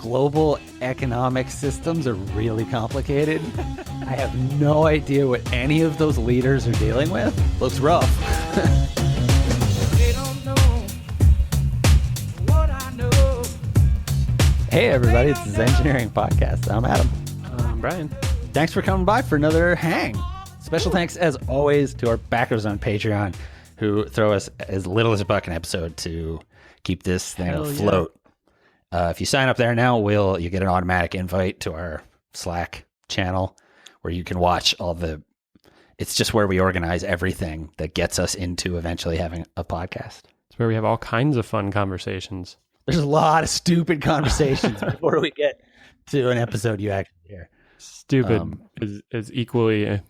global economic systems are really complicated. I have no idea what any of those leaders are dealing with. Looks rough. They don't know what I know. Hey everybody, it's the Zengineering Podcast. I'm Adam. I'm Brian. Thanks for coming by for another hang. Special thanks, as always, to our backers on Patreon who throw us as little as a buck an episode to keep this thing afloat. If you sign up there now, you get an automatic invite to our Slack channel where you can watch it's just where we organize everything that gets us into eventually having a podcast. It's where we have all kinds of fun conversations. There's a lot of stupid conversations before we get to an episode you actually hear. Stupid is equally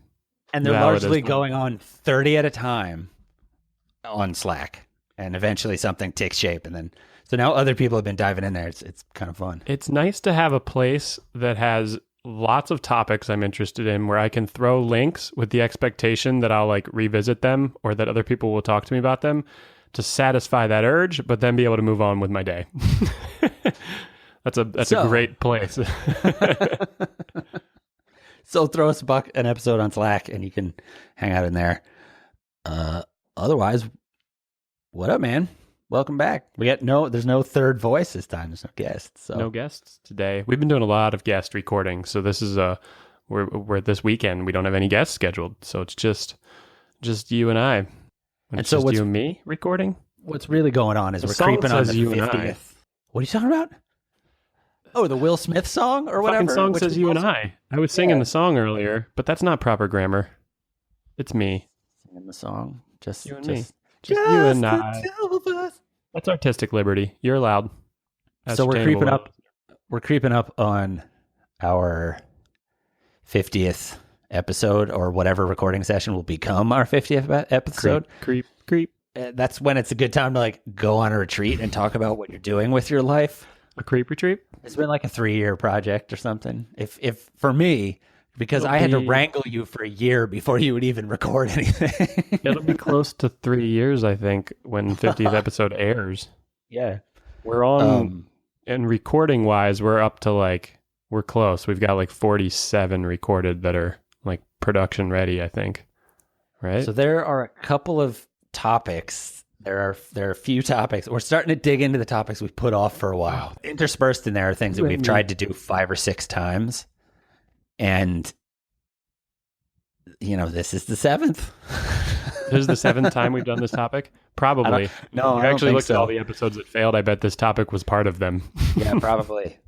and they're largely going on 30 at a time on Slack, and eventually something takes shape, and then so now other people have been diving in there. It's kind of fun. It's nice to have a place that has lots of topics I'm interested in where I can throw links with the expectation that I'll revisit them or that other people will talk to me about them to satisfy that urge, but then be able to move on with my day. That's a great place. So throw us an episode on Slack and you can hang out in there. Otherwise, what up, man? Welcome back. There's no third voice this time. There's no guests. So. No guests today. We've been doing a lot of guest recording. So this is we're this weekend. We don't have any guests scheduled. So it's just you and I. And so just you and me recording. What's really going on is we're creeping on the 50th. What are you talking about? Oh, the Will Smith song or whatever? The song says you and I. I was singing the song earlier, but that's not proper grammar. It's me. Singing the song. Just you and me. Just you and I. That's artistic liberty. You're allowed. So we're creeping up. We're creeping up on our 50th episode, or whatever recording session will become our 50th episode. Creep. That's when it's a good time to go on a retreat and talk about what you're doing with your life. A creep retreat? It's been like a 3-year project or something. If for me, because I had to wrangle you for a year before you would even record anything. It'll be close to 3 years, I think, when 50th episode airs. Yeah. We're on, and recording wise, we're up to we're close. We've got 47 recorded that are production ready, I think. Right? So there are a couple of topics. There are a few topics. We're starting to dig into the topics we've put off for a while. Interspersed in there are things that we've tried to do 5 or 6 times. And, this is the 7th. This is the 7th time we've done this topic? Probably. No, I actually looked at all the episodes that failed. I bet this topic was part of them. Yeah, probably.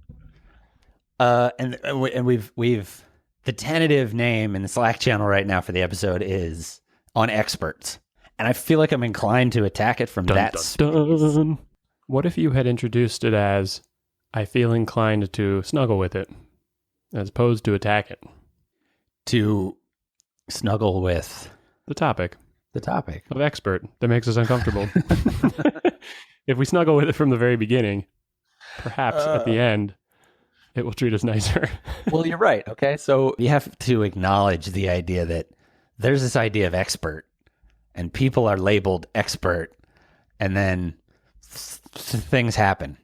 And we've the tentative name in the Slack channel right now for the episode is On Experts. And I feel like I'm inclined to attack it from that space. What if you had introduced it as, I feel inclined to snuggle with it, as opposed to attack it? To snuggle with the topic of expert that makes us uncomfortable. If we snuggle with it from the very beginning, perhaps at the end, it will treat us nicer. Well, you're right. Okay. So you have to acknowledge the idea that there's this idea of expert, and people are labeled expert, and then things happen.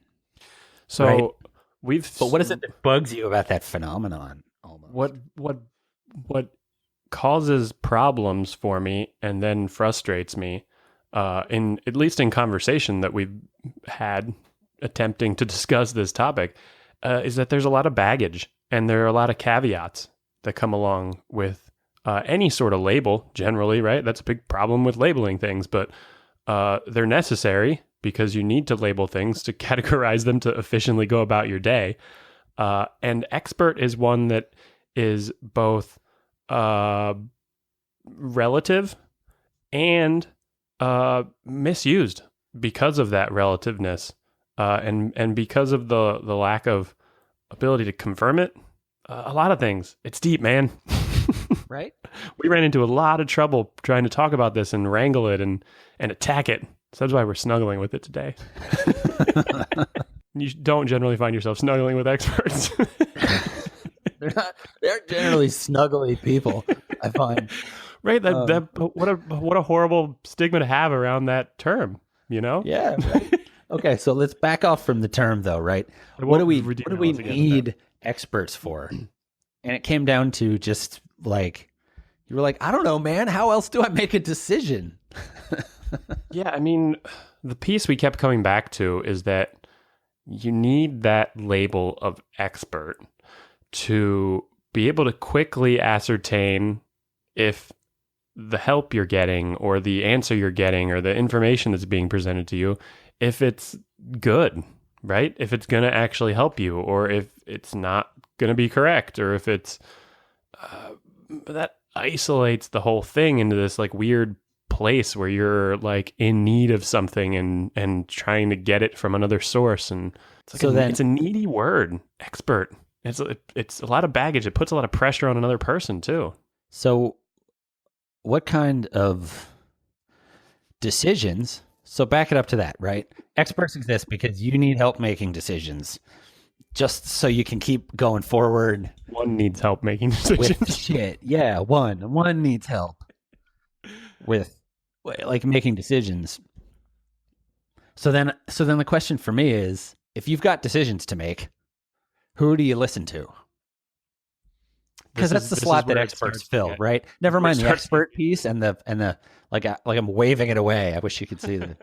So right? But what is it that bugs you about that phenomenon? Almost? What causes problems for me and then frustrates me, in at least in conversation that we've had attempting to discuss this topic, is that there's a lot of baggage and there are a lot of caveats that come along with any sort of label, generally, right? That's a big problem with labeling things, but they're necessary because you need to label things to categorize them to efficiently go about your day. And expert is one that is both relative and misused because of that relativeness, and because of the lack of ability to confirm it. A lot of things. It's deep, man. Right? We ran into a lot of trouble trying to talk about this and wrangle it and attack it. So that's why we're snuggling with it today. You don't generally find yourself snuggling with experts. They're generally snuggly people, I find. Right? What a horrible stigma to have around that term, you know? Yeah. Right. Okay, so let's back off from the term, though, right? What do we need experts for? And it came down to just like, you were like, I don't know, man. How else do I make a decision? Yeah, I mean, the piece we kept coming back to is that you need that label of expert to be able to quickly ascertain if the help you're getting or the answer you're getting or the information that's being presented to you, if it's good, right? If it's going to actually help you, or if it's not going to be correct, or if it's that isolates the whole thing into this like weird place where you're like in need of something and trying to get it from another source. And it's like it's a needy word, expert. It's a lot of baggage. It puts a lot of pressure on another person too. So what kind of decisions? So back it up to that, right? Experts exist because you need help making decisions, just so you can keep going forward. One needs help making decisions. With shit. Yeah, one needs help with like making decisions. So then the question for me is, if you've got decisions to make, who do you listen to? Because that's the slot that experts fill, right? Never mind the expert piece and the like I'm waving it away. I wish you could see the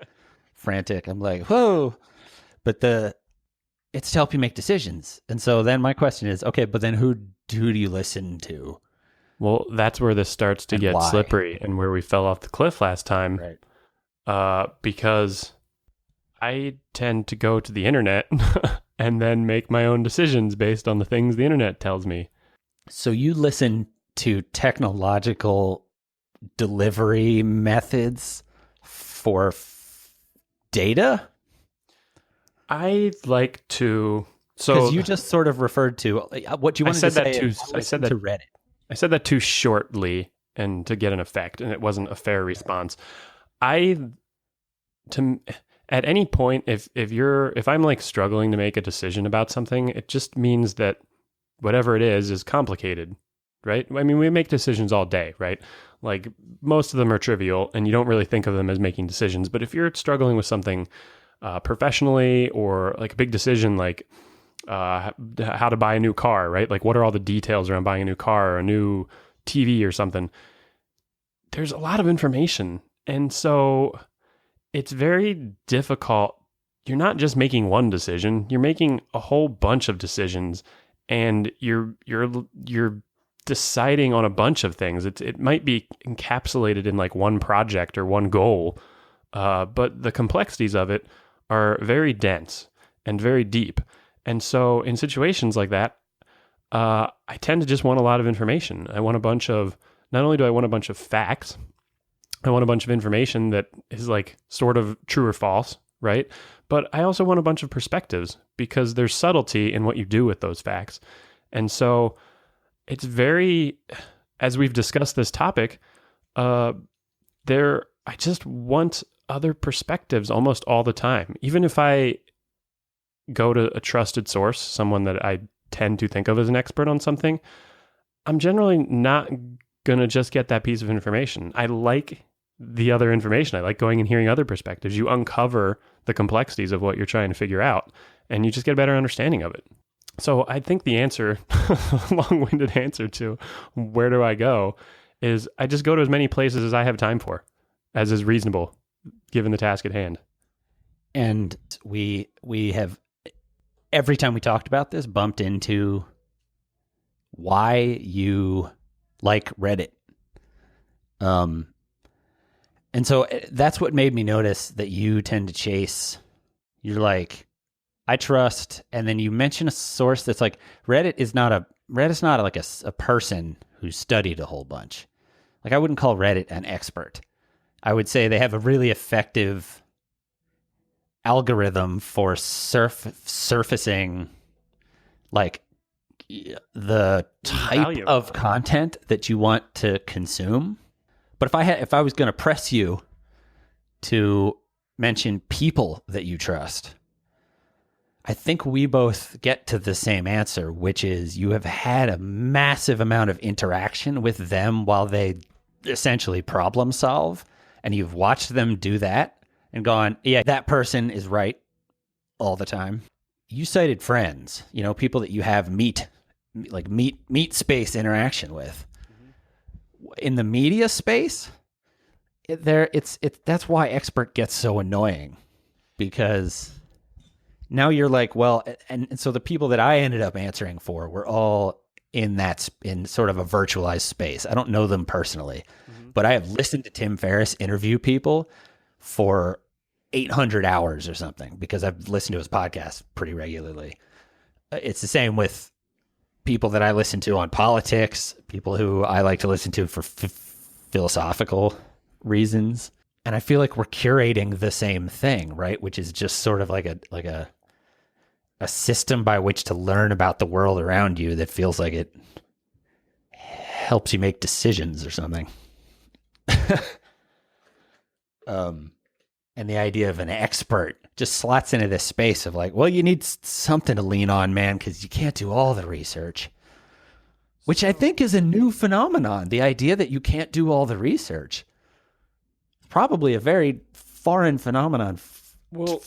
frantic. I'm like, whoa. But it's to help you make decisions. And so then my question is, okay, but then who do you listen to? Well, that's where this starts to get slippery and where we fell off the cliff last time. Right. Because I tend to go to the internet and then make my own decisions based on the things the internet tells me. So you listen to technological delivery methods for data? I like to... Because you just sort of referred to... What you wanted to say I said that to Reddit. I said that too shortly and to get an effect, and it wasn't a fair response. At any point, if I'm like struggling to make a decision about something, it just means that whatever it is complicated, right? I mean, we make decisions all day, right? Like most of them are trivial and you don't really think of them as making decisions. But if you're struggling with something professionally, or like a big decision, like how to buy a new car, right? Like what are all the details around buying a new car or a new TV or something? There's a lot of information. And so it's very difficult. You're not just making one decision, you're making a whole bunch of decisions, and you're deciding on a bunch of things. It might be encapsulated in like one project or one goal, but the complexities of it are very dense and very deep. And so in situations like that, I tend to just want a lot of information. I want not only do I want a bunch of facts, I want a bunch of information that is like sort of true or false, right? But I also want a bunch of perspectives, because there's subtlety in what you do with those facts. And so it's very, as we've discussed this topic, I just want other perspectives almost all the time. Even if I go to a trusted source, someone that I tend to think of as an expert on something, I'm generally not going to just get that piece of information. I like the other information. I like going and hearing other perspectives. You uncover the complexities of what you're trying to figure out, and you just get a better understanding of it. So I think the answer, long-winded answer to where do I go, is I just go to as many places as I have time for, as is reasonable, given the task at hand. And we have, every time we talked about this, bumped into why you like Reddit. And so that's what made me notice that you tend to chase. You're like, I trust, and then you mention a source that's like, Reddit's not like a person who studied a whole bunch. Like, I wouldn't call Reddit an expert. I would say they have a really effective algorithm for surfacing like the type of content that you want to consume. But if I was going to press you to mention people that you trust, I think we both get to the same answer, which is you have had a massive amount of interaction with them while they essentially problem solve, and you've watched them do that and gone, yeah, that person is right. all the time. You cited friends, people that you have meet space interaction with. In the media space, that's why expert gets so annoying, because now you're like, well, and so the people that I ended up answering for were all in sort of a virtualized space. I don't know them personally, but I have listened to Tim Ferriss interview people for 800 hours or something, because I've listened to his podcast pretty regularly. It's the same with people that I listen to on politics, people who I like to listen to for philosophical reasons. And I feel like we're curating the same thing, right? Which is just sort of like a system by which to learn about the world around you that feels like it helps you make decisions or something. And the idea of an expert just slots into this space of like, well, you need something to lean on, man, because you can't do all the research, which I think is a new phenomenon. The idea that you can't do all the research, probably a very foreign phenomenon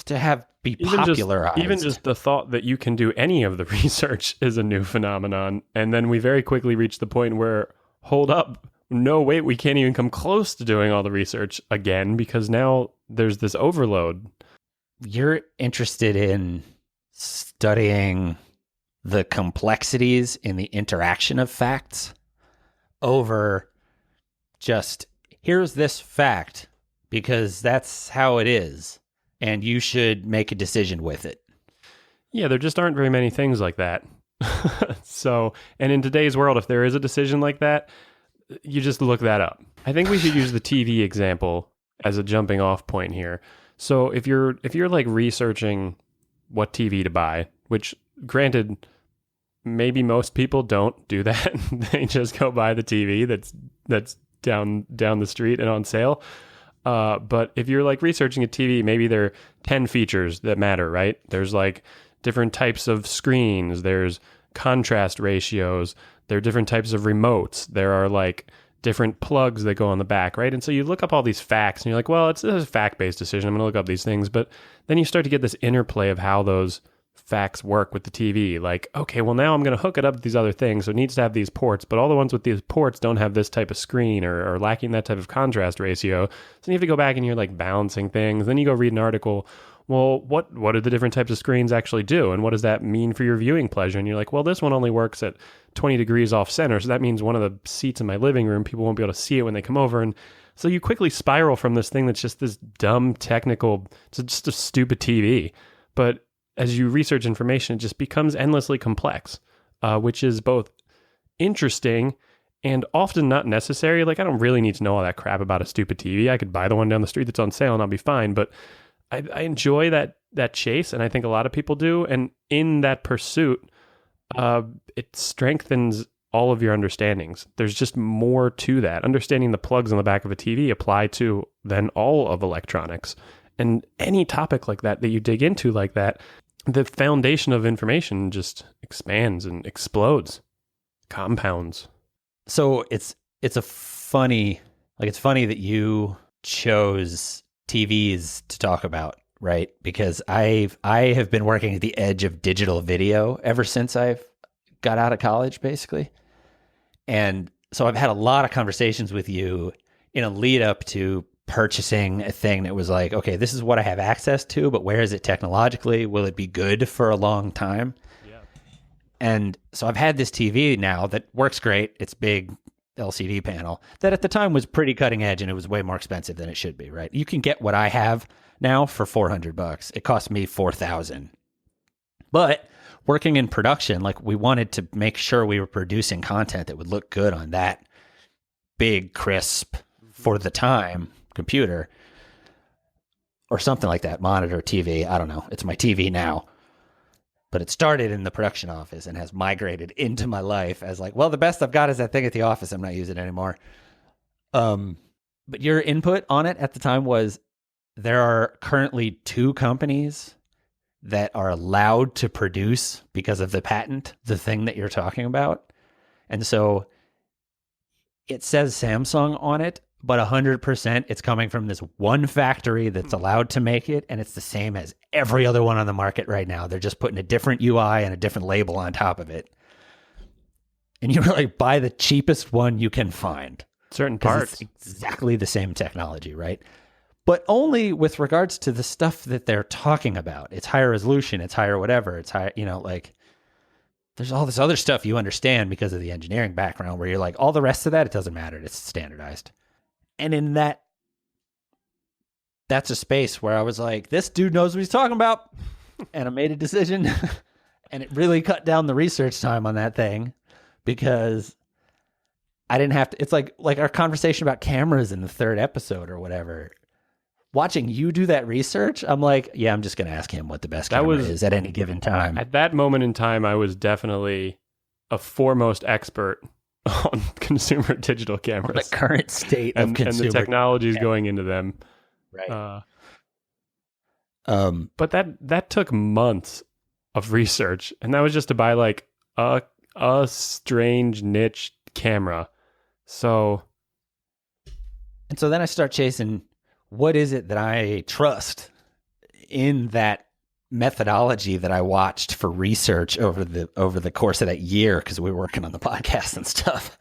to be popularized. Even just the thought that you can do any of the research is a new phenomenon. And then we very quickly reach the point where, hold up, no, wait, we can't even come close to doing all the research again, because now there's this overload. You're interested in studying the complexities in the interaction of facts over just, here's this fact because that's how it is, and you should make a decision with it. Yeah, there just aren't very many things like that. So, and in today's world, if there is a decision like that, you just look that up. I think we should use the TV example as a jumping off point here. So if you're like researching what TV to buy, which granted, maybe most people don't do that. They just go buy the TV that's down the street and on sale. But if you're like researching a TV, maybe there are 10 features that matter, right? There's like different types of screens. There's contrast ratios. There are different types of remotes. There are like different plugs that go on the back, right? And so you look up all these facts and you're like, well, it's a fact-based decision. I'm going to look up these things. But then you start to get this interplay of how those facts work with the TV. Like, okay, well, now I'm going to hook it up with these other things. So it needs to have these ports, but all the ones with these ports don't have this type of screen or lacking that type of contrast ratio. So you have to go back and you're like balancing things. Then you go read an article. Well, what do the different types of screens actually do? And what does that mean for your viewing pleasure? And you're like, well, this one only works at 20 degrees off center. So that means one of the seats in my living room, people won't be able to see it when they come over. And so you quickly spiral from this thing that's just this dumb technical, it's just a stupid TV. But as you research information, it just becomes endlessly complex, which is both interesting and often not necessary. Like, I don't really need to know all that crap about a stupid TV. I could buy the one down the street that's on sale and I'll be fine. But I enjoy that chase, and I think a lot of people do. And in that pursuit, it strengthens all of your understandings. There's just more to that. Understanding the plugs on the back of a TV apply to then all of electronics. And any topic like that you dig into like that, the foundation of information just expands and explodes, compounds. So it's funny that you chose TVs to talk about, right? Because I have been working at the edge of digital video ever since I've got out of college, basically. And so I've had a lot of conversations with you in a lead up to purchasing a thing that was like, okay, this is what I have access to, but where is it technologically? Will it be good for a long time? Yeah. And so I've had this TV now that works great. It's big LCD panel that at the time was pretty cutting edge, and it was way more expensive than it should be, right? You can get what I have now for $400. It cost me $4,000. But working in production, like, we wanted to make sure we were producing content that would look good on that big, crisp, for the time computer or something like that, monitor, TV. I don't know. It's my TV now. But it started in the production office and has migrated into my life as like, well, the best I've got is that thing at the office. I'm not using it anymore. But your input on it at the time was, there are currently 2 companies that are allowed to produce, because of the patent, the thing that you're talking about. And so it says Samsung on it, but 100% it's coming from this one factory that's allowed to make it, and it's the same as every other one on the market right now. They're just putting a different UI and a different label on top of it. And you like buy the cheapest one you can find. Certain parts. It's exactly the same technology, right? But only with regards to the stuff that they're talking about. It's higher resolution, it's higher whatever, it's higher, like there's all this other stuff you understand because of the engineering background where you're like, all the rest of that, it doesn't matter. It's standardized. And in that's a space where I was like, this dude knows what he's talking about. And I made a decision and it really cut down the research time on that thing because I didn't have to, it's like our conversation about cameras in the 3rd episode or whatever. Watching you do that research, I'm like, yeah, I'm just going to ask him what the best camera is at any given time. At that moment in time, I was definitely a foremost expert on consumer digital cameras. On the current state of consumer. And the technologies going into them. Right. But that took months of research. And that was just to buy like a strange niche camera. So then I start chasing, what is it that I trust in that methodology that I watched for research over the course of that year because we were working on the podcast and stuff.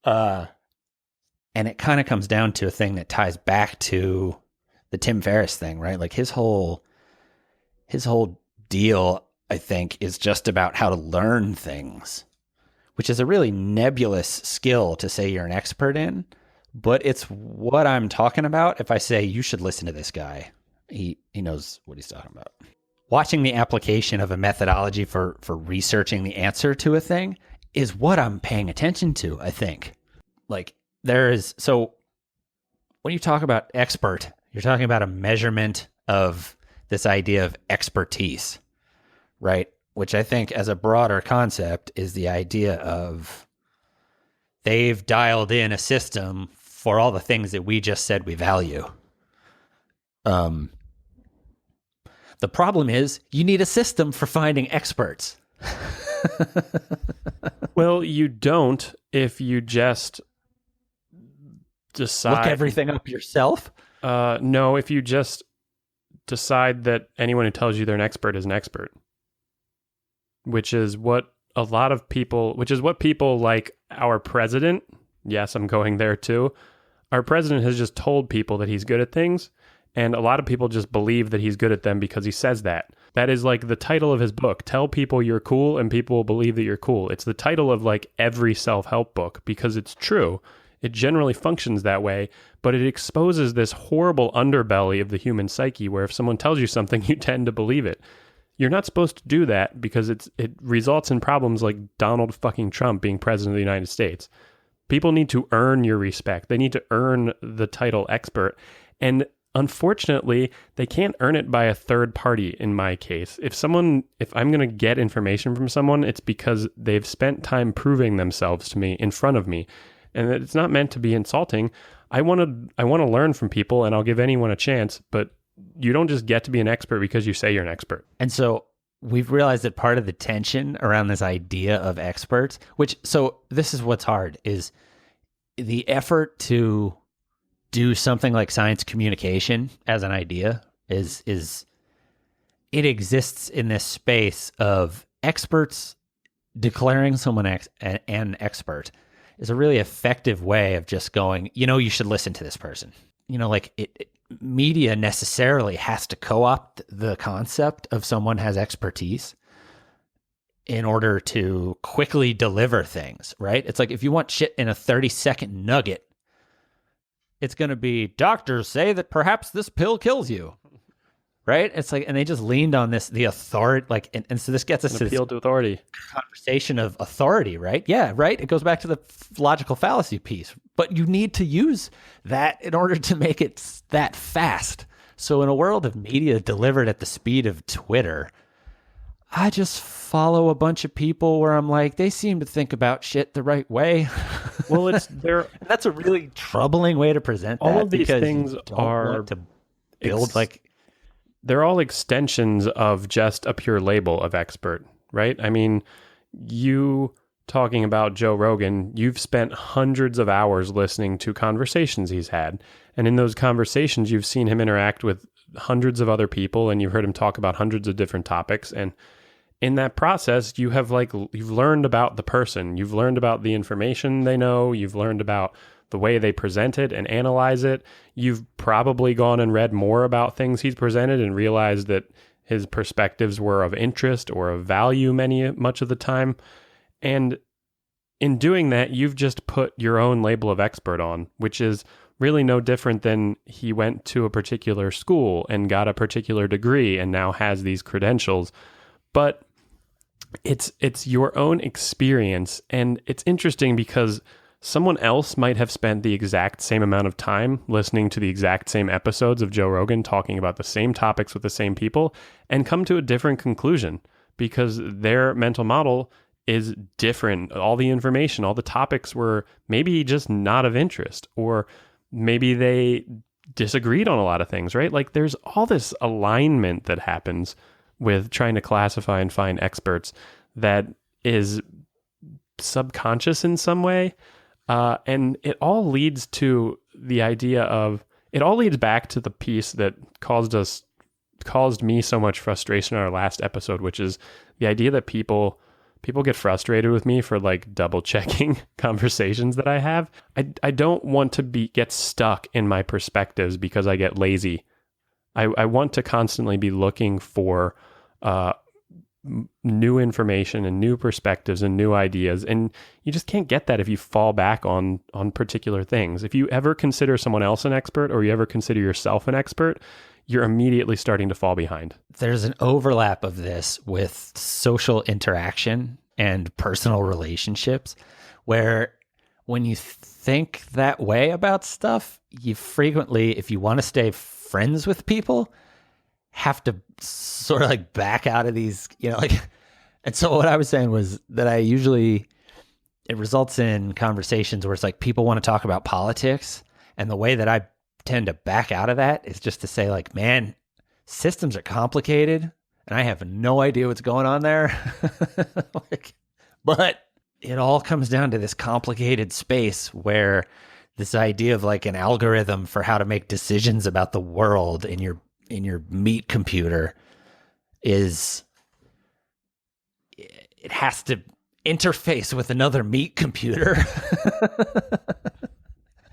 And it kind of comes down to a thing that ties back to the Tim Ferriss thing, right? Like his whole deal, I think, is just about how to learn things, which is a really nebulous skill to say you're an expert in. But it's what I'm talking about. If I say you should listen to this guy, he knows what he's talking about. Watching the application of a methodology for researching the answer to a thing is what I'm paying attention to, I think. Like so when you talk about expert, you're talking about a measurement of this idea of expertise, right? Which I think as a broader concept is the idea of they've dialed in a system for all the things that we just said we value. The problem is you need a system for finding experts. Well, you don't if you just decide... Look everything up yourself? No, if you just decide that anyone who tells you they're an expert is an expert. Which is what people like our president, yes, I'm going there too. Our president has just told people that he's good at things, and a lot of people just believe that he's good at them because he says that. That is like the title of his book. Tell people you're cool and people will believe that you're cool. It's the title of like every self-help book because it's true. It generally functions that way, but it exposes this horrible underbelly of the human psyche where if someone tells you something, you tend to believe it. You're not supposed to do that because it results in problems like Donald fucking Trump being president of the United States. People need to earn your respect. They need to earn the title expert. And unfortunately, they can't earn it by a third party in my case. If I'm going to get information from someone, it's because they've spent time proving themselves to me in front of me. And it's not meant to be insulting. I want to learn from people and I'll give anyone a chance, but you don't just get to be an expert because you say you're an expert. And so we've realized that part of the tension around this idea of experts, so this is what's hard, is the effort to do something like science communication as an idea is it exists in this space of experts declaring someone an expert is a really effective way of just going, you should listen to this person. Media necessarily has to co-opt the concept of someone has expertise in order to quickly deliver things, right? It's like if you want shit in a 30-second nugget, it's going to be, doctors say that perhaps this pill kills you, right? It's like, and they just leaned on the authority, and so this gets us to appeal to authority conversation of authority, right? Yeah, right. It goes back to the logical fallacy piece, but you need to use that in order to make it that fast. So in a world of media delivered at the speed of Twitter, I just follow a bunch of people where I'm like, they seem to think about shit the right way. Well, that's a really troubling way to present that. All of these things are to build they're all extensions of just a pure label of expert, right? I mean, you talking about Joe Rogan, you've spent hundreds of hours listening to conversations he's had. And in those conversations, you've seen him interact with hundreds of other people, and you've heard him talk about hundreds of different topics. And in that process, you've learned about the person. You've learned about the information they know. You've learned about the way they present it and analyze it. You've probably gone and read more about things he's presented and realized that his perspectives were of interest or of value much of the time. And in doing that, you've just put your own label of expert on, which is really no different than he went to a particular school and got a particular degree and now has these credentials. But it's your own experience. And it's interesting because someone else might have spent the exact same amount of time listening to the exact same episodes of Joe Rogan talking about the same topics with the same people and come to a different conclusion because their mental model is different. All the information, all the topics were maybe just not of interest, or maybe they disagreed on a lot of things, right? Like there's all this alignment that happens with trying to classify and find experts that is subconscious in some way. And it all leads to the idea of, it all leads back to the piece that caused me so much frustration in our last episode, which is the idea that people get frustrated with me for like double checking conversations that I have. I don't want to get stuck in my perspectives because I get lazy. I want to constantly be looking for new information and new perspectives and new ideas. And you just can't get that if you fall back on particular things. If you ever consider someone else an expert or you ever consider yourself an expert, you're immediately starting to fall behind. There's an overlap of this with social interaction and personal relationships, where when you think that way about stuff, you frequently, if you want to stay friends with people, have to sort of like back out of these, and so what I was saying was that it results in conversations where it's like people want to talk about politics. And the way that I tend to back out of that is just to say like, man, systems are complicated and I have no idea what's going on there. But it all comes down to this complicated space where this idea of like an algorithm for how to make decisions about the world in your meat computer it has to interface with another meat computer.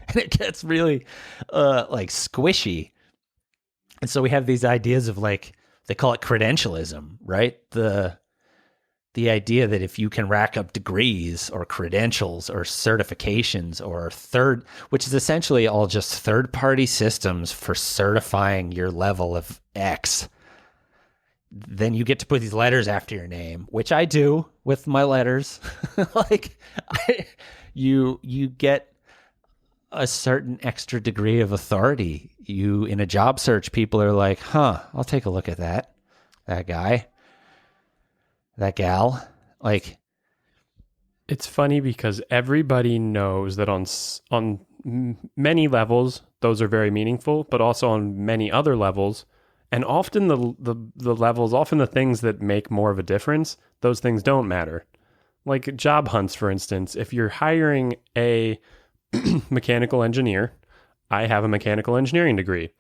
And it gets really like squishy. And so we have these ideas of like, they call it credentialism, right? The idea that if you can rack up degrees or credentials or certifications or which is essentially all just third-party systems for certifying your level of X, then you get to put these letters after your name, which I do with my letters. You get a certain extra degree of authority. In a job search, people are like, I'll take a look at that guy, that gal. Like, it's funny because everybody knows that on many levels, those are very meaningful, but also on many other levels, and often the levels, often the things that make more of a difference, those things don't matter. Like job hunts, for instance, if you're hiring a mechanical engineer, I have a mechanical engineering degree.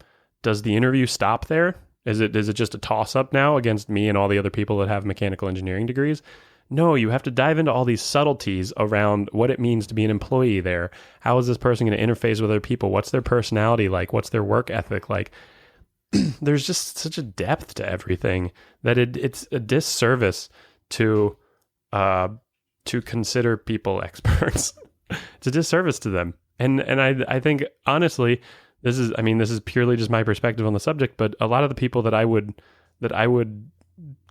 Does the interview stop there? Is it just a toss-up now against me and all the other people that have mechanical engineering degrees? No, you have to dive into all these subtleties around what it means to be an employee there. How is this person going to interface with other people? What's their personality like? What's their work ethic like? There's just such a depth to everything that it's a disservice to consider people experts. It's a disservice to them. And I think, honestly, this is purely just my perspective on the subject, but a lot of the people that I would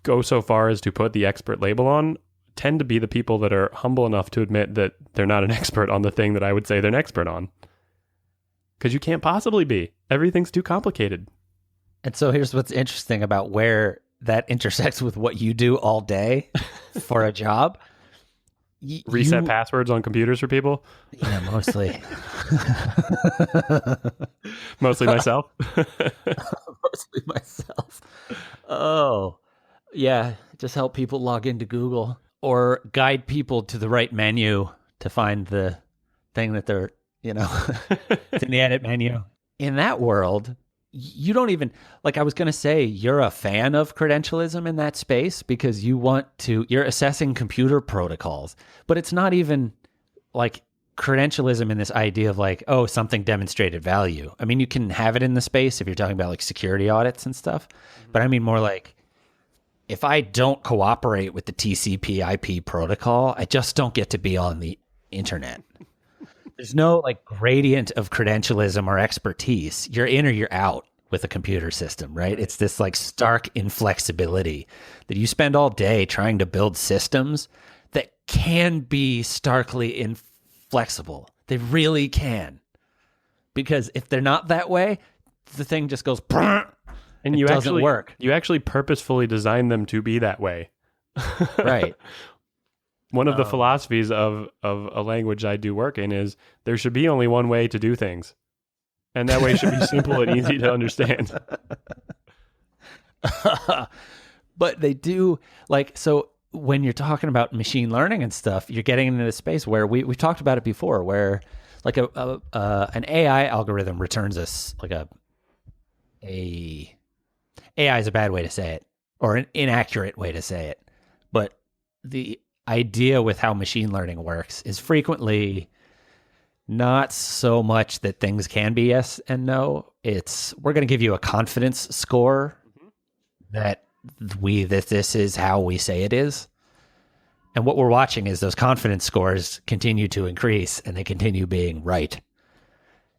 go so far as to put the expert label on tend to be the people that are humble enough to admit that they're not an expert on the thing that I would say they're an expert on. Because you can't possibly be. Everything's too complicated. And so here's what's interesting about where that intersects with what you do all day for a job. Reset passwords on computers for people? Yeah, mostly. Mostly myself? Mostly myself. Oh, yeah. Just help people log into Google. or guide people to the right menu to find the thing that they're, it's in the edit menu. In that world, you don't even, like I was going to say, you're a fan of credentialism in that space because you're assessing computer protocols, but it's not even like credentialism in this idea of like, oh, something demonstrated value. I mean, you can have it in the space if you're talking about like security audits and stuff, but I mean more like, if I don't cooperate with the TCP IP protocol, I just don't get to be on the internet. There's no like gradient of credentialism or expertise. You're in or you're out with a computer system, right? It's this like stark inflexibility that you spend all day trying to build systems that can be starkly inflexible. They really can. Because if they're not that way, the thing just goes and it doesn't work. You actually purposefully design them to be that way. Right. One of the philosophies of a language I do work in is there should be only one way to do things. And that way should be simple and easy to understand. But they do, like, so when you're talking about machine learning and stuff, you're getting into the space where we've talked about it before, where like an AI algorithm returns us like AI is a bad way to say it, or an inaccurate way to say it. But the idea with how machine learning works is frequently not so much that things can be yes and no. It's we're going to give you a confidence score that this is how we say it is. And what we're watching is those confidence scores continue to increase and they continue being right.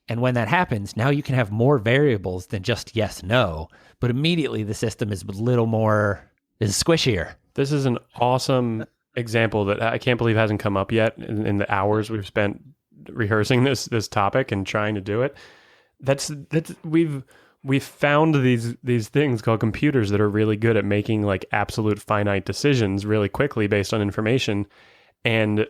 And when that happens, now you can have more variables than just yes, no, but immediately the system is squishier. This is an awesome example that I can't believe hasn't come up yet in the hours we've spent rehearsing this topic and trying to do it. We've found these things called computers that are really good at making like absolute finite decisions really quickly based on information. And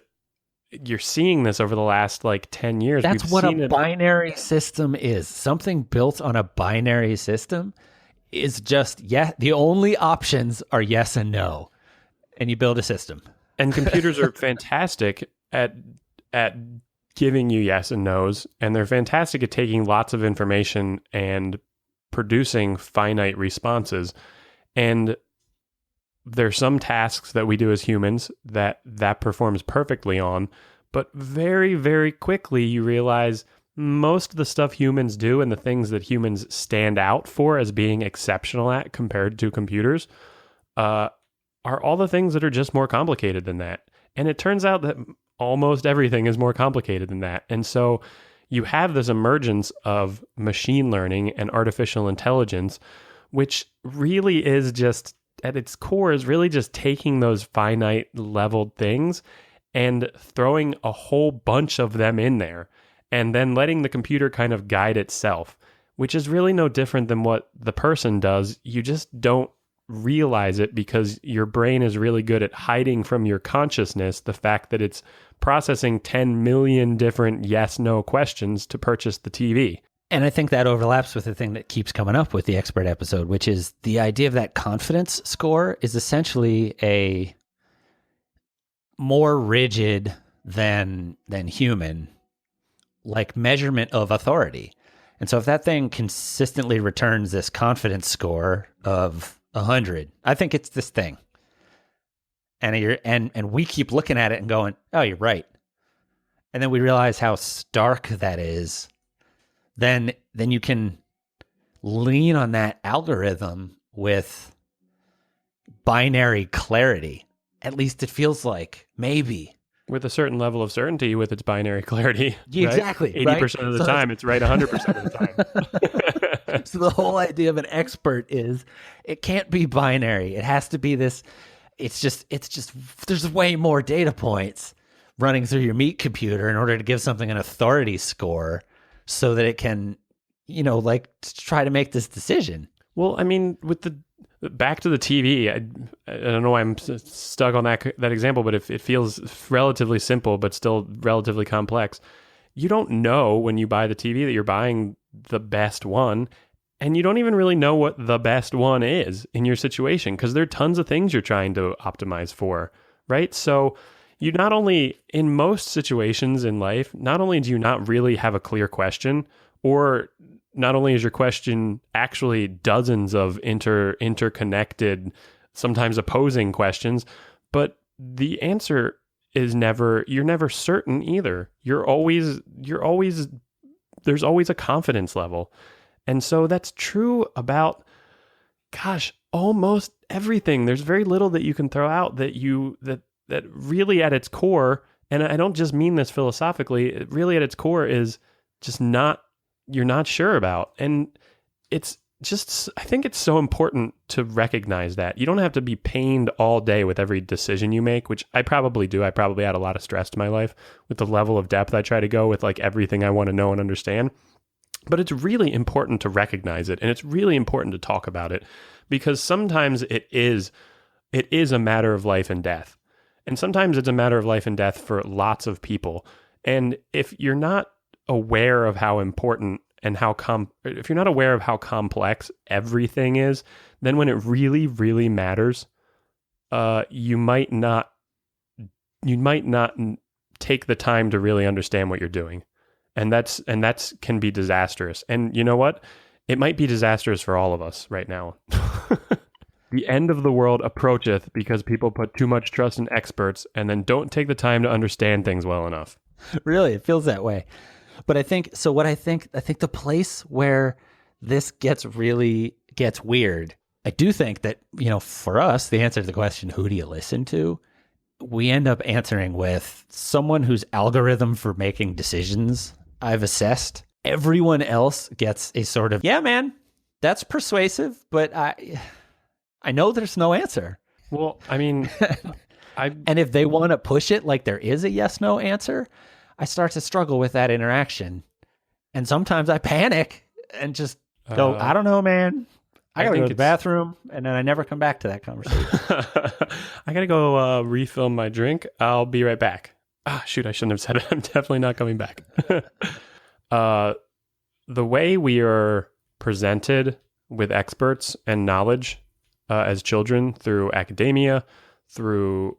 you're seeing this over the last like 10 years. That's what a binary system is. Something built on a binary system is just, the only options are yes and no. And you build a system. And computers are fantastic at giving you yes and no's. And they're fantastic at taking lots of information and producing finite responses. And there's some tasks that we do as humans that performs perfectly on, but very, very quickly you realize most of the stuff humans do and the things that humans stand out for as being exceptional at compared to computers are all the things that are just more complicated than that. And it turns out that almost everything is more complicated than that. And so you have this emergence of machine learning and artificial intelligence, which really is just at its core is really just taking those finite leveled things and throwing a whole bunch of them in there and then letting the computer kind of guide itself, which is really no different than what the person does. You just don't realize it because your brain is really good at hiding from your consciousness the fact that it's processing 10 million different yes-no questions to purchase the TV. And I think that overlaps with the thing that keeps coming up with the expert episode, which is the idea of that confidence score is essentially a more rigid than human, like measurement of authority. And so if that thing consistently returns this confidence score of 100, I think it's this thing. And we keep looking at it and going, oh, you're right. And then we realize how stark that is. Then you can lean on that algorithm with binary clarity. At least it feels like, maybe. With a certain level of certainty with its binary clarity. Exactly. Right? 80% of the time, it's right 100% of the time. So the whole idea of an expert is it can't be binary. It has to be this, it's just there's way more data points running through your meat computer in order to give something an authority score so that it can, try to make this decision. Well, I mean, with back to the TV, I don't know why I'm stuck on that example, but if it feels relatively simple but still relatively complex. You don't know when you buy the TV that you're buying the best one, and you don't even really know what the best one is in your situation because there are tons of things you're trying to optimize for, right? So you not only, in most situations in life, not only do you not really have a clear question, or not only is your question actually dozens of interconnected, sometimes opposing questions, but the answer is you're never certain either. There's always a confidence level. And so that's true about, gosh, almost everything. There's very little that you can throw out that really at its core, and I don't just mean this philosophically, it really at its core is just you're not sure about. And it's just, I think it's so important to recognize that. You don't have to be pained all day with every decision you make, which I probably do. I probably add a lot of stress to my life with the level of depth I try to go with like everything I want to know and understand. But it's really important to recognize it, and it's really important to talk about it, because sometimes it is a matter of life and death. And sometimes it's a matter of life and death for lots of people. And if you're not aware of how important and if you're not aware of how complex everything is, then when it really, really matters, you might not take the time to really understand what you're doing. And that's can be disastrous. And you know what? It might be disastrous for all of us right now. The end of the world approacheth because people put too much trust in experts and then don't take the time to understand things well enough. Really, it feels that way. But I think the place where this gets weird, I do think that, for us, the answer to the question, who do you listen to? We end up answering with someone whose algorithm for making decisions I've assessed. Everyone else gets a sort of, yeah, man, that's persuasive, but I know there's no answer. Well, I mean, and if they want to push it like there is a yes/no answer, I start to struggle with that interaction. And sometimes I panic and just go, I don't know, man. I gotta go to the bathroom, and then I never come back to that conversation. I gotta go refill my drink. I'll be right back. Shoot, I shouldn't have said it. I'm definitely not coming back. The way we are presented with experts and knowledge as children through academia, through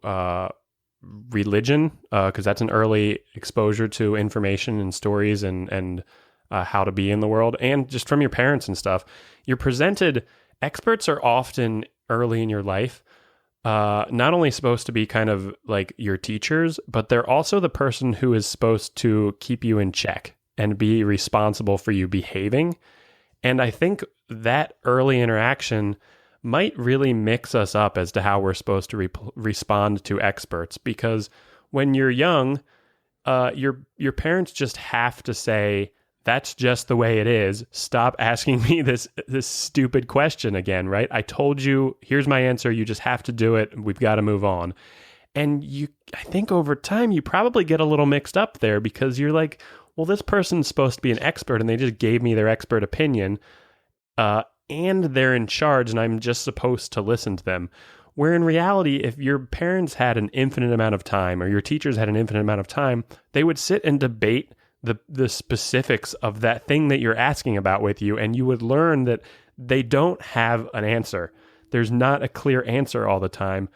religion, because that's an early exposure to information and stories and how to be in the world, and just from your parents and stuff, you're presented. Experts are often early in your life, not only supposed to be kind of like your teachers, but they're also the person who is supposed to keep you in check and be responsible for you behaving. And I think that early interaction might really mix us up as to how we're supposed to respond to experts, because when you're young, your parents just have to say, that's just the way it is. Stop asking me this stupid question again, right? I told you, here's my answer. You just have to do it. We've got to move on. And I think over time, you probably get a little mixed up there, because you're like, well, this person's supposed to be an expert and they just gave me their expert opinion. And they're in charge and I'm just supposed to listen to them. Where in reality, if your parents had an infinite amount of time, or your teachers had an infinite amount of time, they would sit and debate the specifics of that thing that you're asking about with you, and you would learn that they don't have an answer. There's not a clear answer all the time.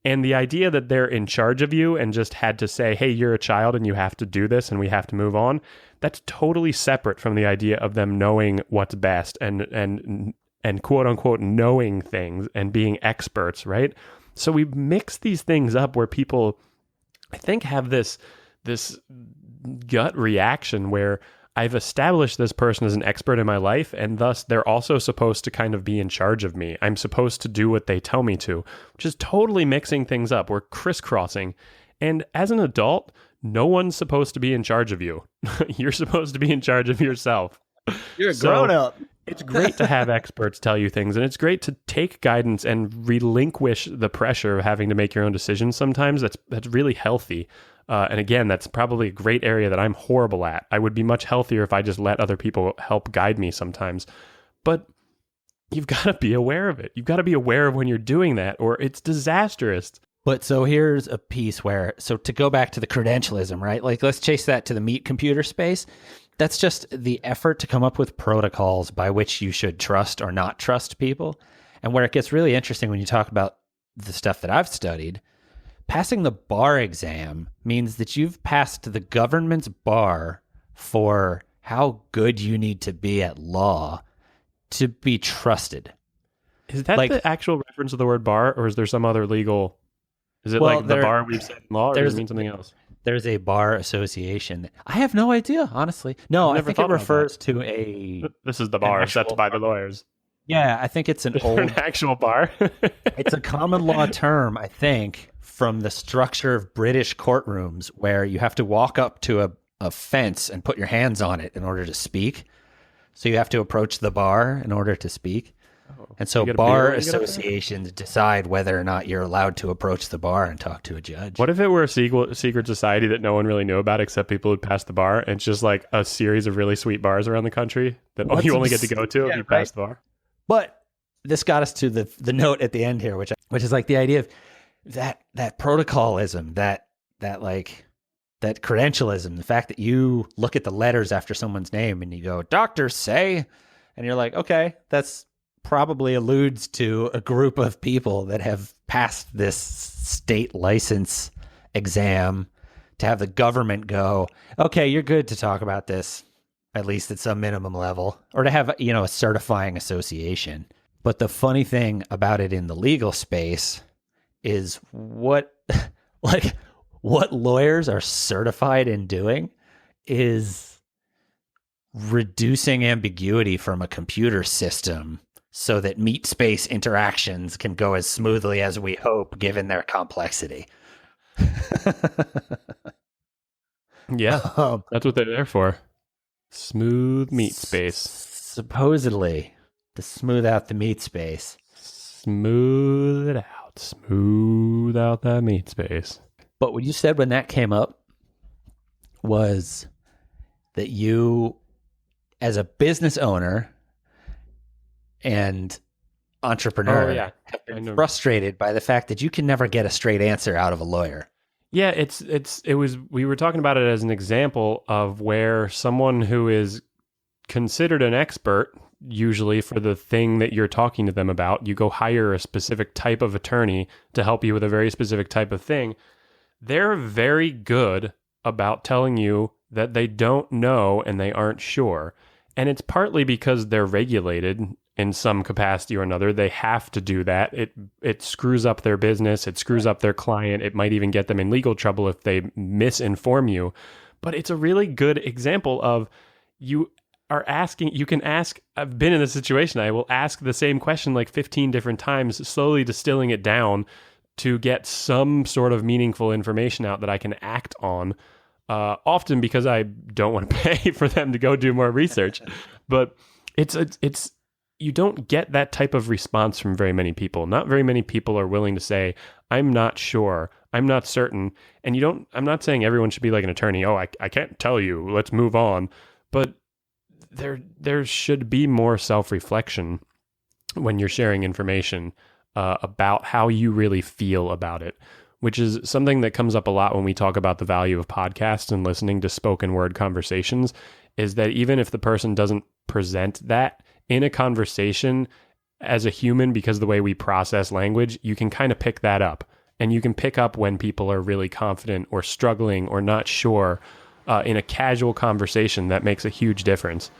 And the idea that they're in charge of you and just had to say, hey, you're a child and you have to do this and we have to move on, that's totally separate from the idea of them knowing what's best and quote unquote knowing things and being experts, right? So we mix these things up where people, I think, have this gut reaction where I've established this person as an expert in my life, and thus they're also supposed to kind of be in charge of me. I'm supposed to do what they tell me to, which is totally mixing things up. We're crisscrossing. And as an adult, no one's supposed to be in charge of you. You're supposed to be in charge of yourself. You're a grown-up. It's great to have experts tell you things, and it's great to take guidance and relinquish the pressure of having to make your own decisions sometimes. That's really healthy. And again, that's probably a great area that I'm horrible at. I would be much healthier if I just let other people help guide me sometimes. But you've got to be aware of it. You've got to be aware of when you're doing that, or it's disastrous. But so here's a piece where, so to go back to the credentialism, right? Like, let's chase that to the meat computer space. That's just the effort to come up with protocols by which you should trust or not trust people. And where it gets really interesting when you talk about the stuff that I've studied, passing the bar exam means that you've passed the government's bar for how good you need to be at law to be trusted. Is that the actual reference of the word bar, or is there some other legal? Is it like the bar we've said in law, or does it mean something else? There's a bar association. I have no idea, honestly. No, I think it refers to a... This is the bar set by the lawyers. Yeah, I think it's an actual bar. It's a common law term, I think, from the structure of British courtrooms where you have to walk up to a fence and put your hands on it in order to speak. So you have to approach the bar in order to speak. And so bar associations decide whether or not you're allowed to approach the bar and talk to a judge. What if it were a secret society that no one really knew about except people who'd passed the bar, and it's just like a series of really sweet bars around the country that you only get to go to if you pass the bar? But this got us to the note at the end here, which is like the idea of that protocolism, that credentialism, the fact that you look at the letters after someone's name and you go, doctors say, and you're like, okay, that's probably alludes to a group of people that have passed this state license exam to have the government go, okay, you're good to talk about this, at least at some minimum level, or to have, a certifying association. But the funny thing about it in the legal space is what lawyers are certified in doing is reducing ambiguity from a computer system so that meat space interactions can go as smoothly as we hope, given their complexity. Yeah, that's what they're there for. Smooth meat space. Supposedly, to smooth out the meat space. Smooth it out. Smooth out that meat space. But what you said when that came up was that you, as a business owner and entrepreneur, have been frustrated by the fact that you can never get a straight answer out of a lawyer. Yeah, we were talking about it as an example of where someone who is considered an expert, usually for the thing that you're talking to them about, you go hire a specific type of attorney to help you with a very specific type of thing. They're very good about telling you that they don't know and they aren't sure. And it's partly because they're regulated in some capacity or another. They have to do that. It screws up their business. It screws up their client. It might even get them in legal trouble if they misinform you. But it's a really good example of you can ask, I've been in this situation, I will ask the same question like 15 different times, slowly distilling it down to get some sort of meaningful information out that I can act on. Often because I don't want to pay for them to go do more research. But it's you don't get that type of response from very many people. Not very many people are willing to say, I'm not sure, I'm not certain. And I'm not saying everyone should be like an attorney. Oh, I can't tell you, let's move on. But there should be more self-reflection when you're sharing information about how you really feel about it, which is something that comes up a lot when we talk about the value of podcasts and listening to spoken word conversations, is that even if the person doesn't present that in a conversation as a human, because of the way we process language, you can kind of pick that up. And you can pick up when people are really confident or struggling or not sure in a casual conversation. That makes a huge difference.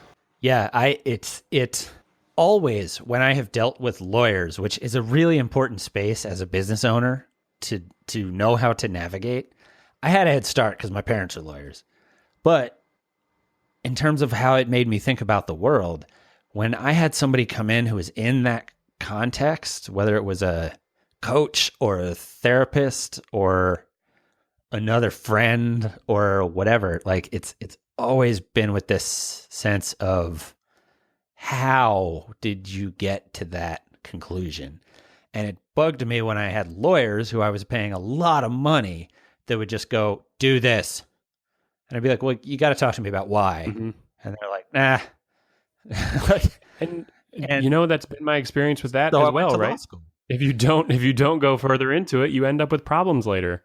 Yeah, it's always, when I have dealt with lawyers, which is a really important space as a business owner to know how to navigate. I had a head start because my parents are lawyers. But in terms of how it made me think about the world, when I had somebody come in who was in that context, whether it was a coach or a therapist or another friend or whatever, like it's always been with this sense of, how did you get to that conclusion? And it bugged me when I had lawyers who I was paying a lot of money that would just go, do this. And I'd be like, well, you got to talk to me about why. Mm-hmm. And they're like, nah. and that's been my experience with that as well, right? If you don't go further into it, you end up with problems later.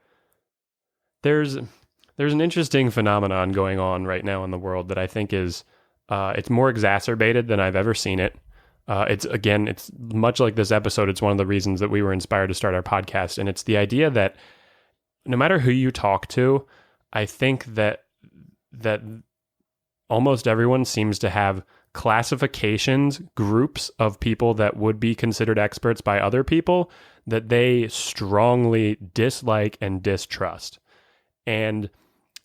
There's an interesting phenomenon going on right now in the world that I think is it's more exacerbated than I've ever seen it. It's much like this episode. It's one of the reasons that we were inspired to start our podcast. And it's the idea that no matter who you talk to, I think that almost everyone seems to have classifications, groups of people that would be considered experts by other people that they strongly dislike and distrust. And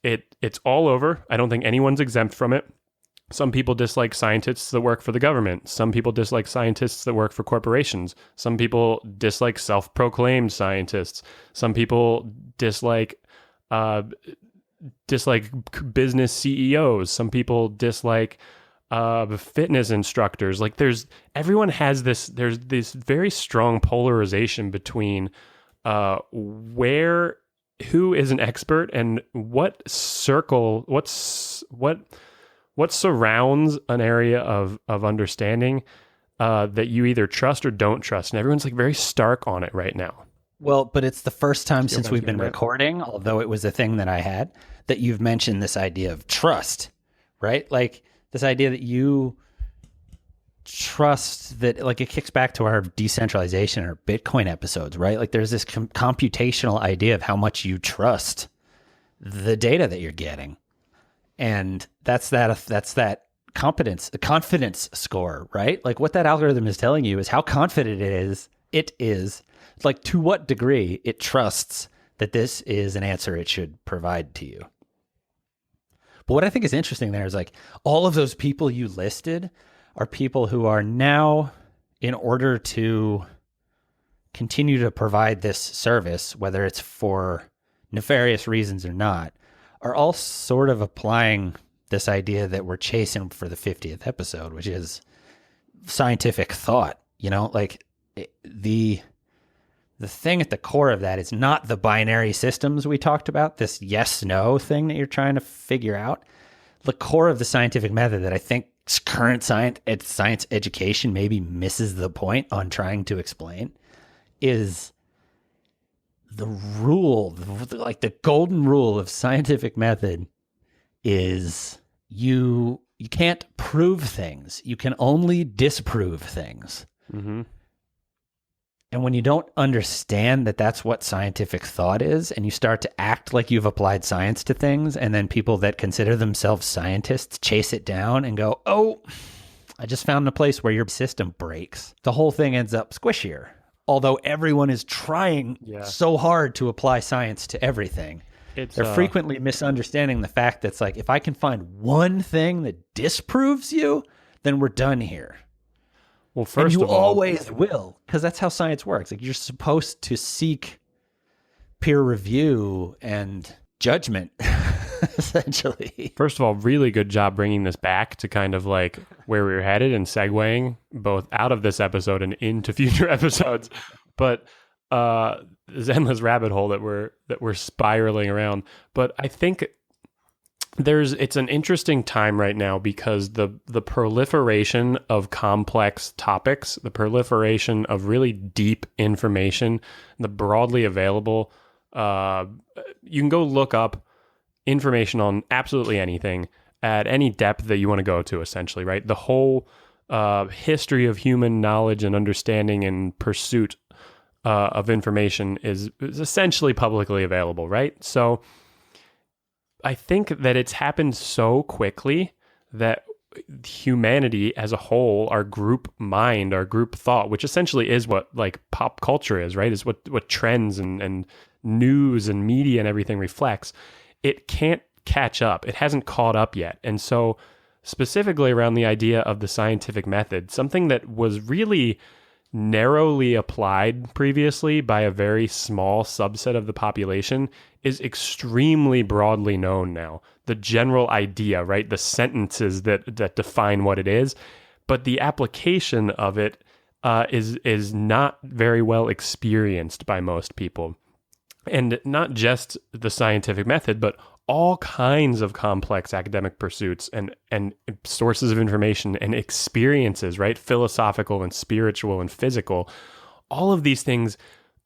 it's all over. I don't think anyone's exempt from it. Some people dislike scientists that work for the government. Some people dislike scientists that work for corporations. Some people dislike self-proclaimed scientists. Some people dislike business CEOs. Some people dislike fitness instructors. Like everyone has there's this very strong polarization between who is an expert and what surrounds an area of understanding that you either trust or don't trust. And everyone's like very stark on it right now. Well, but it's the first time since we've been recording, although it was a thing that I had, that you've mentioned this idea of trust, right? Like this idea that you trust that, like, it kicks back to our decentralization or Bitcoin episodes, right? Like there's this computational idea of how much you trust the data that you're getting. And that's that confidence score, right? Like what that algorithm is telling you is how confident it is like to what degree it trusts that this is an answer it should provide to you. But what I think is interesting there is like all of those people you listed are people who are now, in order to continue to provide this service, whether it's for nefarious reasons or not, are all sort of applying this idea that we're chasing for the 50th episode, which is scientific thought. You know, like the thing at the core of that is not the binary systems we talked about, this yes-no thing that you're trying to figure out. The core of the scientific method that I think current science education maybe misses the point on trying to explain is the rule, like the golden rule of scientific method is you can't prove things. You can only disprove things. Mm-hmm. And when you don't understand that that's what scientific thought is, and you start to act like you've applied science to things, and then people that consider themselves scientists chase it down and go, oh, I just found a place where your system breaks, the whole thing ends up squishier. Although everyone is trying so hard to apply science to everything, they're frequently misunderstanding the fact that it's like, if I can find one thing that disproves you, then we're done here. Well, first and you of all, always will, because that's how science works. Like you're supposed to seek peer review and judgment, essentially. First of all, really good job bringing this back to kind of like where we were headed and segueing both out of this episode and into future episodes. But this endless rabbit hole that we're spiraling around. But I think it's an interesting time right now because the proliferation of complex topics, the proliferation of really deep information, the broadly available, you can go look up information on absolutely anything at any depth that you want to go to, essentially, right? The whole history of human knowledge and understanding and pursuit of information is essentially publicly available, right? So I think that it's happened so quickly that humanity as a whole, our group mind, our group thought, which essentially is what like pop culture is, right? Is what trends and news and media and everything reflects. It can't catch up. It hasn't caught up yet. And so specifically around the idea of the scientific method, something that was really narrowly applied previously by a very small subset of the population is extremely broadly known now. The general idea, right? The sentences that define what it is, but the application of it is not very well experienced by most people. And not just the scientific method, but all kinds of complex academic pursuits and sources of information and experiences, right? Philosophical and spiritual and physical. All of these things,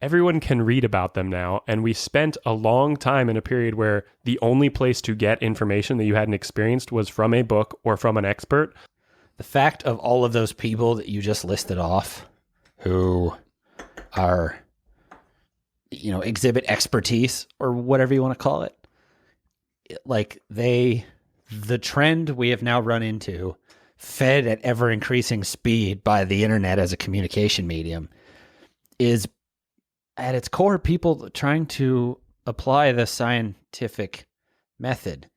everyone can read about them now. And we spent a long time in a period where the only place to get information that you hadn't experienced was from a book or from an expert. The fact of all of those people that you just listed off who are exhibit expertise or whatever you want to call it. Like the trend we have now run into, fed at ever increasing speed by the internet as a communication medium, is at its core people trying to apply the scientific method.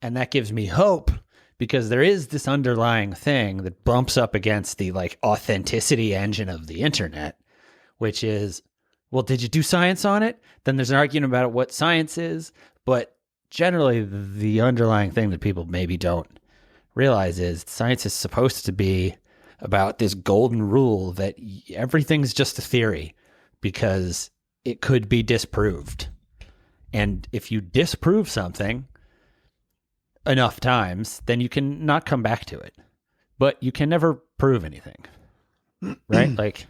And that gives me hope, because there is this underlying thing that bumps up against the authenticity engine of the internet, which is, well, did you do science on it? Then there's an argument about what science is. But generally, the underlying thing that people maybe don't realize is science is supposed to be about this golden rule that everything's just a theory because it could be disproved. And if you disprove something enough times, then you can not come back to it. But you can never prove anything, right?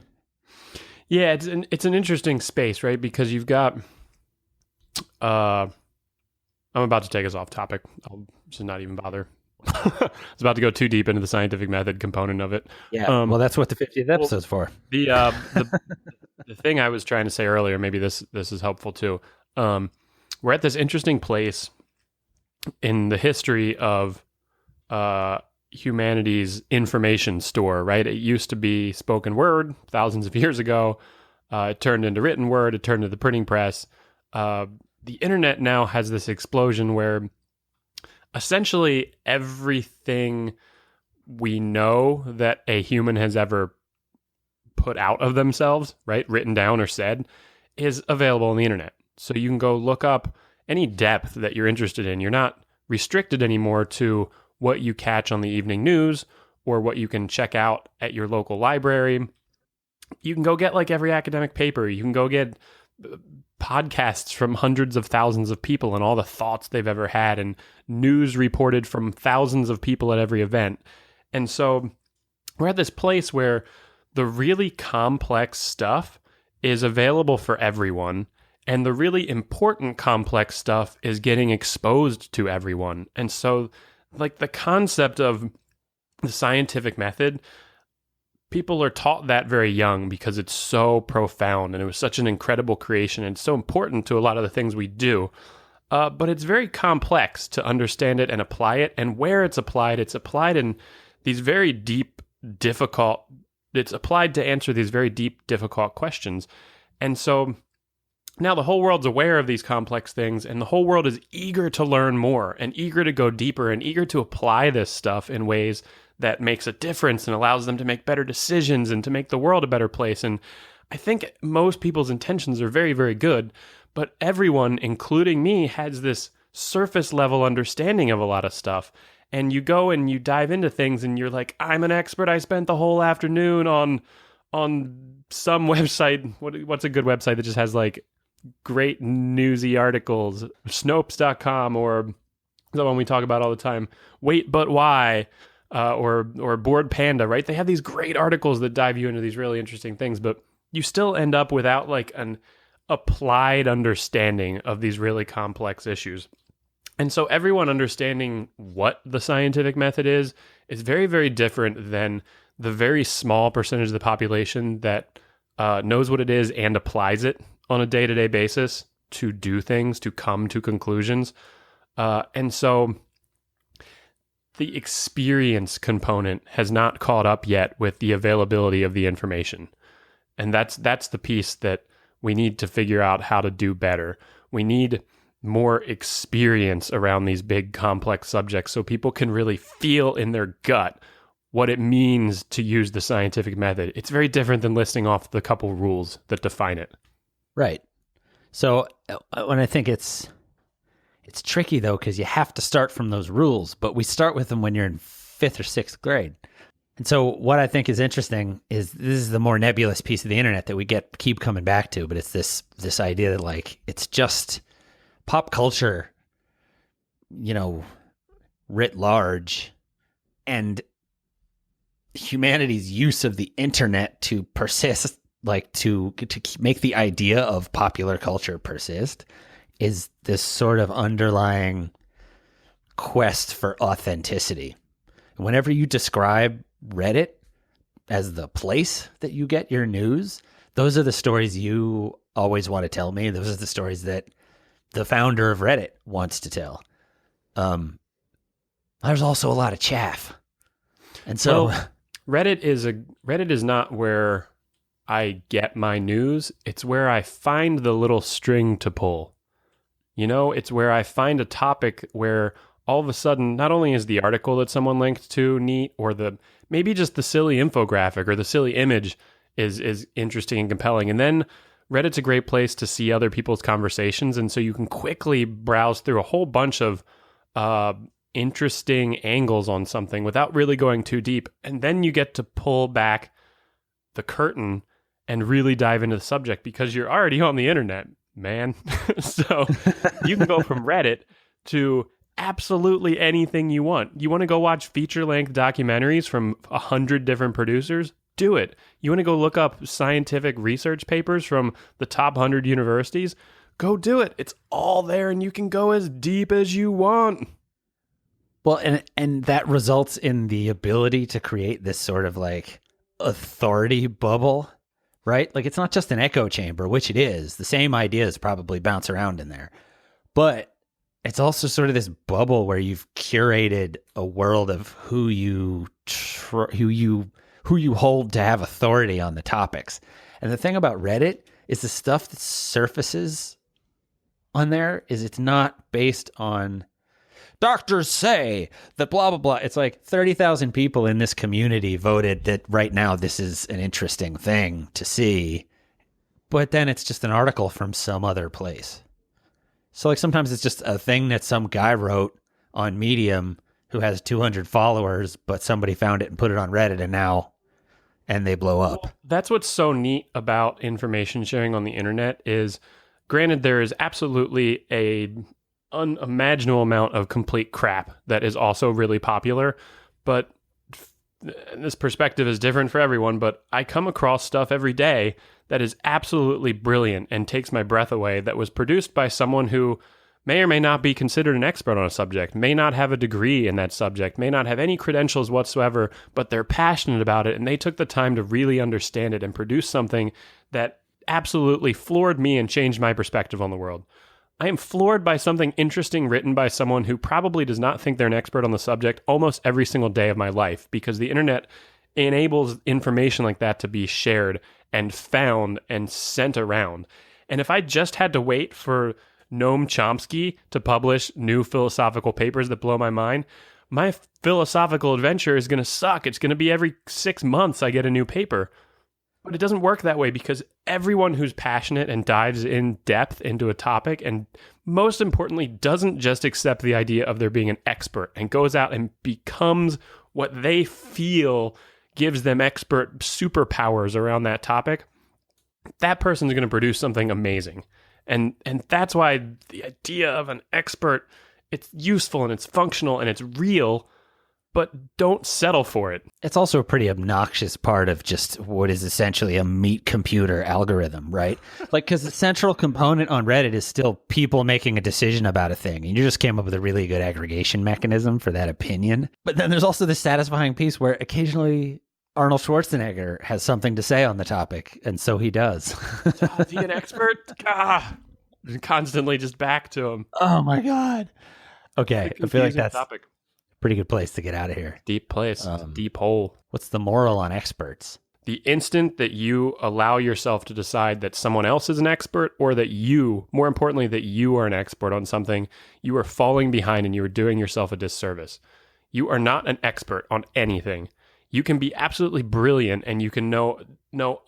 Yeah, it's an interesting space, right? Because you've got, I'm about to take us off topic. I'll just not even bother. I was about to go too deep into the scientific method component of it. Yeah, well, that's what the 50th episode's for. The thing I was trying to say earlier, maybe this is helpful too. We're at this interesting place in the history of humanity's information store, right? It used to be spoken word thousands of years ago. It turned into written word. It turned to the printing press. The internet now has this explosion where essentially everything we know that a human has ever put out of themselves, right, written down or said, is available on the internet. So you can go look up any depth that you're interested in. You're not restricted anymore to what you catch on the evening news or what you can check out at your local library. You can go get every academic paper. You can go get podcasts from hundreds of thousands of people and all the thoughts they've ever had, and news reported from thousands of people at every event. And so we're at this place where the really complex stuff is available for everyone, and the really important complex stuff is getting exposed to everyone. And so the concept of the scientific method, people are taught that very young because it's so profound and it was such an incredible creation and so important to a lot of the things we do. But it's very complex to understand it and apply it. And where it's applied in these very deep, difficult, it's applied to answer these very deep, difficult questions. And so now the whole world's aware of these complex things, and the whole world is eager to learn more and eager to go deeper and eager to apply this stuff in ways that makes a difference and allows them to make better decisions and to make the world a better place. And I think most people's intentions are very, very good, but everyone, including me, has this surface level understanding of a lot of stuff. And you go and you dive into things and you're like, I'm an expert. I spent the whole afternoon on some website. What's a good website that just has great newsy articles? Snopes.com, or the one we talk about all the time, Wait But Why, or Board Panda, right? They have these great articles that dive you into these really interesting things, but you still end up without an applied understanding of these really complex issues. And so everyone understanding what the scientific method is very, very different than the very small percentage of the population that knows what it is and applies it on a day-to-day basis to do things, to come to conclusions. And so the experience component has not caught up yet with the availability of the information. And that's the piece that we need to figure out how to do better. We need more experience around these big, complex subjects so people can really feel in their gut what it means to use the scientific method. It's very different than listing off the couple rules that define it. Right. So when I think it's tricky, though, because you have to start from those rules, but we start with them when you're in 5th or 6th grade. And so what I think is interesting is this is the more nebulous piece of the internet that we keep coming back to, but it's this idea that it's just pop culture, writ large, and humanity's use of the internet to persist, to make the idea of popular culture persist, is this sort of underlying quest for authenticity. Whenever you describe Reddit as the place that you get your news, those are the stories you always want to tell me. Those are the stories that the founder of Reddit wants to tell. There's also a lot of chaff. And so well, Reddit is not where I get my news. It's where I find the little string to pull. It's where I find a topic where all of a sudden, not only is the article that someone linked to neat, or maybe just the silly infographic or the silly image is interesting and compelling. And then Reddit's a great place to see other people's conversations. And so you can quickly browse through a whole bunch of interesting angles on something without really going too deep. And then you get to pull back the curtain and really dive into the subject because you're already on the internet, man. So you can go from Reddit to absolutely anything you want. You want to go watch feature-length documentaries from 100 different producers? Do it. You want to go look up scientific research papers from the top 100 universities? Go do it. It's all there, and you can go as deep as you want. Well, and that results in the ability to create this sort of like authority bubble, right? Like it's not just an echo chamber, which it is. The same ideas probably bounce around in there. But it's also sort of this bubble where you've curated a world of who you hold to have authority on the topics. And the thing about Reddit is the stuff that surfaces on there is it's not based on doctors say that blah, blah, blah. It's like 30,000 people in this community voted that right now this is an interesting thing to see. But then it's just an article from some other place. So like sometimes it's just a thing that some guy wrote on Medium who has 200 followers, but somebody found it and put it on Reddit and they blow up. Well, that's what's so neat about information sharing on the internet is, granted, there is absolutely a unimaginable amount of complete crap that is also really popular, but this perspective is different for everyone. But I come across stuff every day that is absolutely brilliant and takes my breath away, that was produced by someone who may or may not be considered an expert on a subject, may not have a degree in that subject, may not have any credentials whatsoever, but they're passionate about it, and they took the time to really understand it and produce something that absolutely floored me and changed my perspective on the world. I am floored by something interesting written by someone who probably does not think they're an expert on the subject almost every single day of my life, because the internet enables information like that to be shared and found and sent around. And if I just had to wait for Noam Chomsky to publish new philosophical papers that blow my mind, my philosophical adventure is going to suck. It's going to be every 6 months I get a new paper. But it doesn't work that way, because everyone who's passionate and dives in depth into a topic, and most importantly, doesn't just accept the idea of there being an expert and goes out and becomes what they feel gives them expert superpowers around that topic, that person's going to produce something amazing. And that's why the idea of an expert, it's useful and it's functional and it's real, but don't settle for it. It's also a pretty obnoxious part of just what is essentially a meat computer algorithm, right? Like, because the central component on Reddit is still people making a decision about a thing. And you just came up with a really good aggregation mechanism for that opinion. But then there's also this satisfying piece where occasionally Arnold Schwarzenegger has something to say on the topic, and so he does. Is he an expert? Constantly just back to him. Oh my God. Okay, I feel like that's topic. Pretty good place to get out of here. Deep place, deep hole. What's the moral on experts? The instant that you allow yourself to decide that someone else is an expert, or that you, more importantly, that you are an expert on something, you are falling behind and you are doing yourself a disservice. You are not an expert on anything. You can be absolutely brilliant and you can know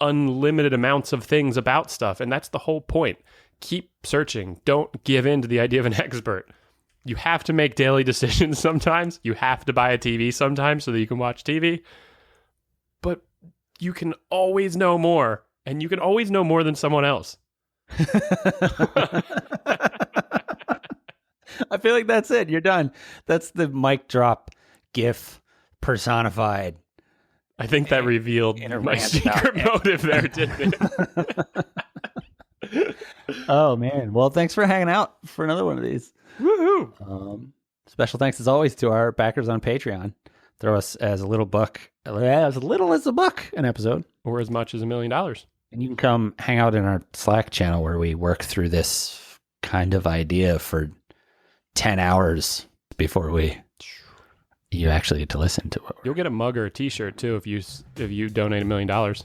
unlimited amounts of things about stuff. And that's the whole point. Keep searching. Don't give in to the idea of an expert. You have to make daily decisions sometimes. You have to buy a TV sometimes so that you can watch TV. But you can always know more, and you can always know more than someone else. I feel like that's it. You're done. That's the mic drop GIF personified. I think that revealed my secret motive there, didn't it? Oh, man. Well, thanks for hanging out for another one of these. Woohoo! Special thanks, as always, to our backers on Patreon. Throw us as little as a buck an episode. Or as much as $1 million. And you can come hang out in our Slack channel where we work through this kind of idea for 10 hours before you actually get to listen to it. You'll get a mug or a T-shirt too if you donate $1 million. $1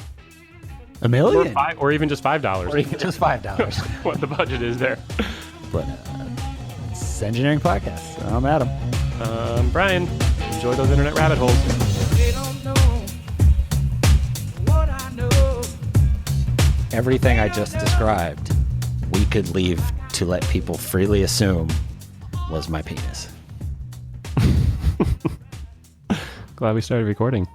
million? Or even just $5. Or even just $5. What the budget is there. But it's Engineering Podcast. I'm Adam. Brian, enjoy those internet rabbit holes. They don't know what I know. Everything I just described, we could leave to let people freely assume was my penis. Glad we started recording.